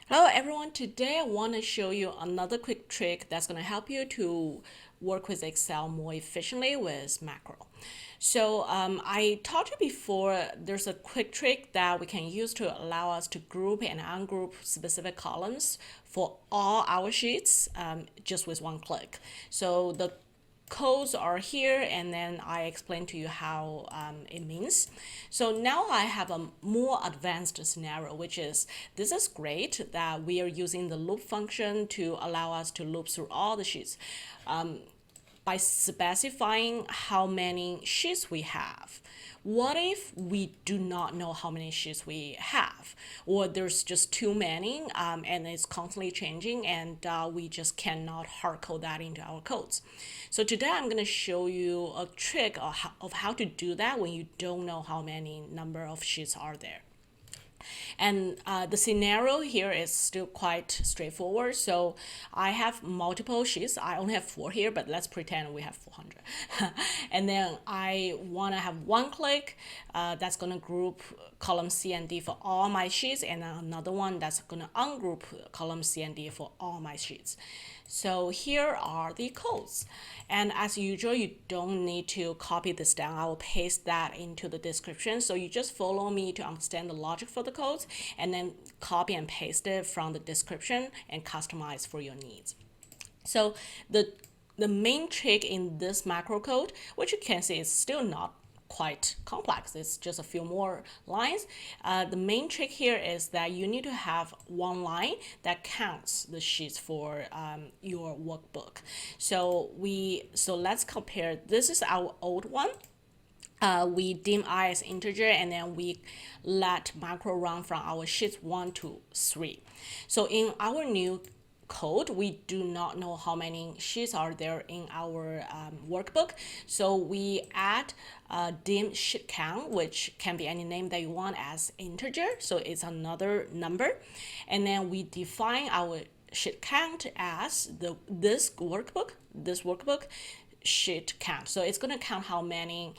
Hello everyone, today I want to show you another quick trick that's going to help you to work with Excel more efficiently with macro. So I taught you before, there's a quick trick that we can use to allow us to group and ungroup specific columns for all our sheets just with one click. So the codes are here, and then I explain to you how it means. So now I have a more advanced scenario, which is this is great that we are using the loop function to allow us to loop through all the sheets. By specifying how many sheets we have. What if we do not know how many sheets we have, or there's just too many and it's constantly changing, and we just cannot hard code that into our codes? So today I'm going to show you a trick of how to do that when you don't know how many number of sheets are there. And the scenario here is still quite straightforward. So I have multiple sheets. I only have 4 here, but let's pretend we have 400. And then I want to have one click that's going to group column C and D for all my sheets, and then another one that's going to ungroup column C and D for all my sheets. So here are the codes. And as usual, you don't need to copy this down. I will paste that into the description. So you just follow me to understand the logic for the codes, and then copy and paste it from the description and customize for your needs. So the main trick in this macro code, which you can see is still not quite complex, it's just a few more lines. The main trick here is that you need to have one line that counts the sheets for your workbook. So let's compare. This is our old one. We dim I as integer, and then we let macro run from our sheets 1 to 3. So in our new code, we do not know how many sheets are there in our workbook. So we add dim sheet count, which can be any name that you want, as integer. So it's another number. And then we define our sheet count as this workbook sheet count. So it's going to count how many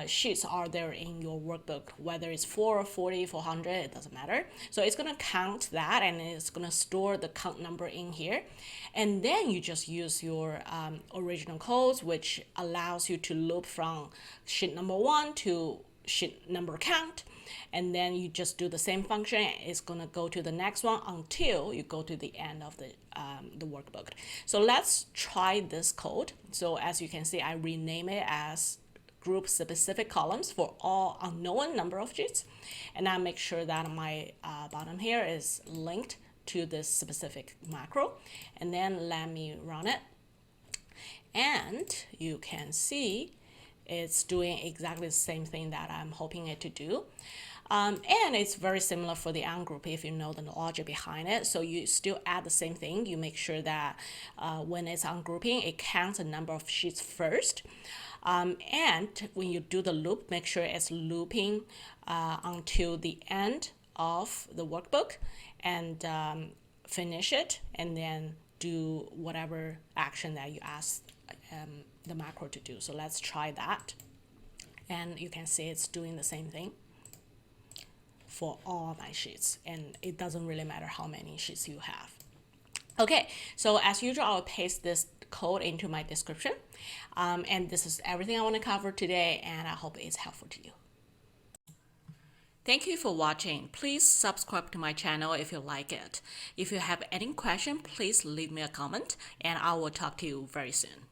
sheets are there in your workbook, whether it's 4, 40, 400, it doesn't matter. So it's going to count that, and it's going to store the count number in here. And then you just use your original codes, which allows you to loop from sheet number 1 to sheet number count, and then you just do the same function. It's going to go to the next one until you go to the end of the workbook. So let's try this code. So as you can see, I rename it as group specific columns for all unknown number of sheets, and I make sure that my bottom here is linked to this specific macro, and then let me run it, and you can see it's doing exactly the same thing that I'm hoping it to do. And it's very similar for the ungroup if you know the logic behind it. So you still add the same thing. You make sure that when it's ungrouping, it counts the number of sheets first. And when you do the loop, make sure it's looping until the end of the workbook, and finish it, and then do whatever action that you ask the macro to do. So let's try that, and you can see it's doing the same thing for all my sheets, and it doesn't really matter how many sheets you have. Okay, so as usual, I'll paste this code into my description, and this is everything I want to cover today, and I hope it's helpful to you. Thank you for watching. Please subscribe to my channel if you like it. If you have any question, please leave me a comment, and I will talk to you very soon.